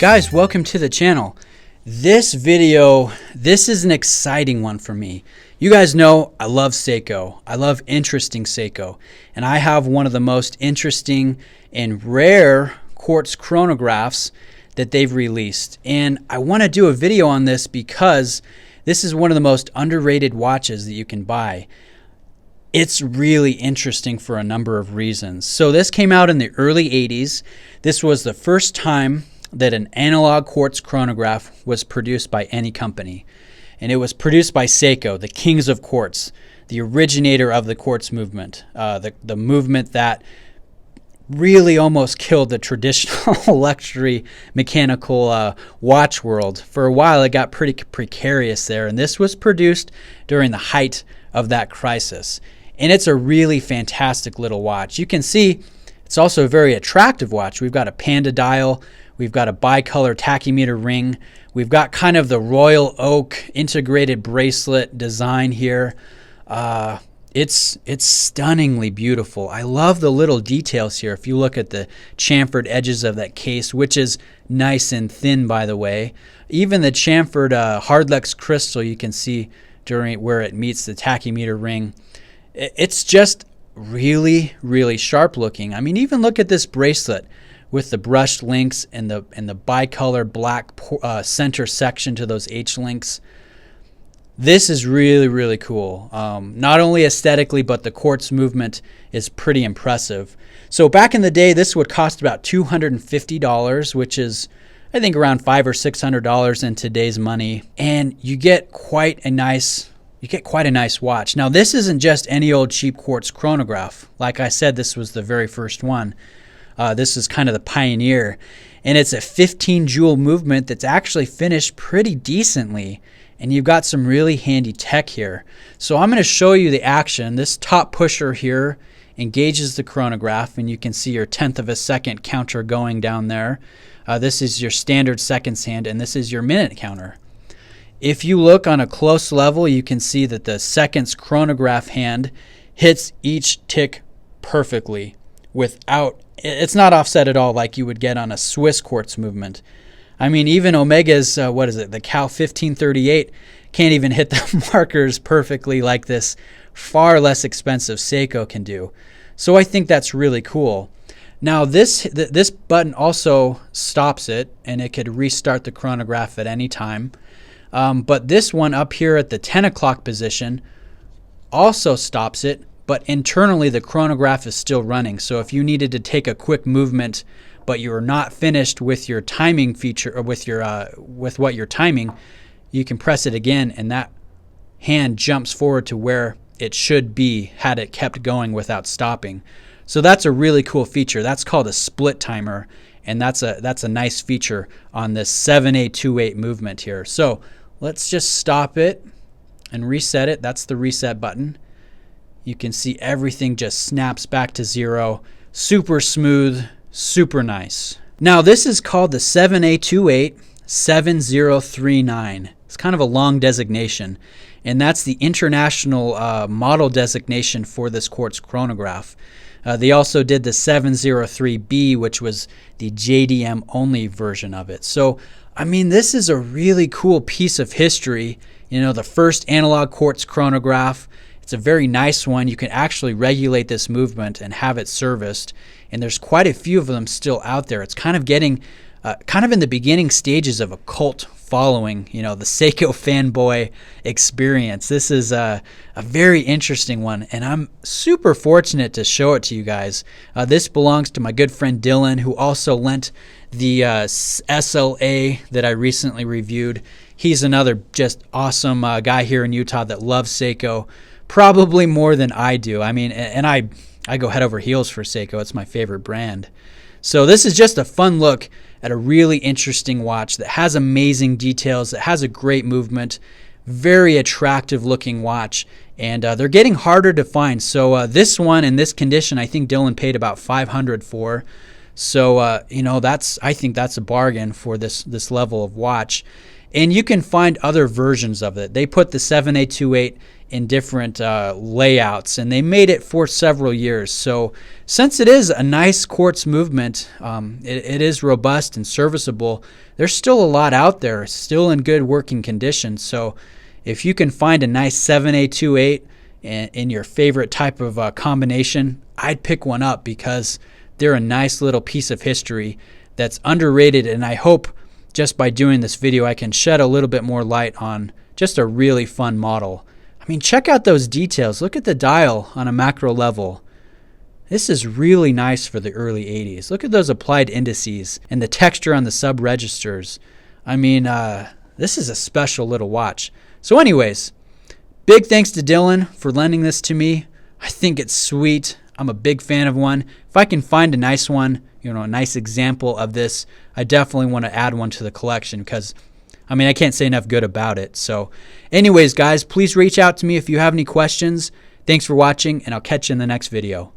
Guys, welcome to the channel. This is an exciting one for me. You guys know I love Seiko. I love interesting Seiko. And I have one of the most interesting and rare quartz chronographs that they've released. And I want to do a video on this because this is one of the most underrated watches that you can buy. It's really interesting for a number of reasons. So this came out in the early 80s. This was the first time that an analog quartz chronograph was produced by any company. And it was produced by Seiko, the kings of quartz, the originator of the quartz movement, the movement that really almost killed the traditional luxury mechanical watch world. For a while, it got pretty precarious there, and this was produced during the height of that crisis. And it's a really fantastic little watch. You can see it's also a very attractive watch. We've got a panda dial. We've got a bicolor tachymeter ring. We've got kind of the royal oak integrated bracelet design here. It's stunningly beautiful. I love the little details here. If you look at the chamfered edges of that case, which is nice and thin, by the way. Even the chamfered hardlex crystal you can see during where it meets the tachymeter ring. It's just really, really sharp looking. I mean, even look at this bracelet with the brushed links and the bicolor black center section to those H links. This is really, really cool. Not only aesthetically, but the quartz movement is pretty impressive. So back in the day, this would cost about $250, which is, I think, around $500 or $600 in today's money. And you get quite a nice watch. Now, this isn't just any old cheap quartz chronograph. Like I said, this was the very first one. This is kind of the pioneer. And it's a 15 joule movement that's actually finished pretty decently. And you've got some really handy tech here. So I'm going to show you the action. This top pusher here engages the chronograph, and you can see your 1/10 of a second counter going down there. This is your standard seconds hand, and this is your minute counter. If you look on a close level, you can see that the seconds chronograph hand hits each tick perfectly it's not offset at all like you would get on a Swiss quartz movement. I mean, even Omega's, the Cal 1538 can't even hit the markers perfectly like this far less expensive Seiko can do. So I think that's really cool. Now this button also stops it, and it could restart the chronograph at any time. But this one up here at the 10 o'clock position also stops it, but internally the chronograph is still running. So if you needed to take a quick movement, but you are not finished with your timing feature, or with what you're timing, you can press it again, and that hand jumps forward to where it should be had it kept going without stopping. So that's a really cool feature. That's called a split timer, and that's a nice feature on this 7A28 movement here. So let's just stop it and reset it. That's the reset button. You can see everything just snaps back to zero. Super smooth, super nice. Now this is called the 7A28 7039. It's kind of a long designation, and that's the international model designation for this quartz chronograph. They also did the 703B, which was the JDM only version of it. So, I mean, this is a really cool piece of history. You know, the first analog quartz chronograph. It's a very nice one. You can actually regulate this movement and have it serviced. And there's quite a few of them still out there. It's kind of getting kind of in the beginning stages of a cult following, you know, the Seiko fanboy experience. This is a very interesting one, and I'm super fortunate to show it to you guys. This belongs to my good friend Dylan, who also lent the SLA that I recently reviewed. He's another just awesome guy here in Utah that loves Seiko, probably more than I do. I mean, and I go head over heels for Seiko. It's my favorite brand. So this is just a fun look at a really interesting watch that has amazing details, that has a great movement, very attractive looking watch, and they're getting harder to find. So this one in this condition, I think Dylan paid about $500 for. So you know, I think that's a bargain for this level of watch. And you can find other versions of it. They put the 7A28 in different layouts, and they made it for several years. So since it is a nice quartz movement, it is robust and serviceable. There's still a lot out there, still in good working condition. So if you can find a nice 7A28 in your favorite type of combination, I'd pick one up because they're a nice little piece of history that's underrated. And I hope just by doing this video I can shed a little bit more light on just a really fun model. I mean, check out those details. Look at the dial on a macro level. This is really nice for the early 80s. Look at those applied indices and the texture on the sub registers. I mean, this is a special little watch. So anyways, big thanks to Dylan for lending this to me. I think it's sweet. I'm a big fan of one. If I can find a nice one, a nice example of this, I definitely want to add one to the collection because I mean, I can't say enough good about it. So anyways, guys, please reach out to me if you have any questions. Thanks for watching, and I'll catch you in the next video.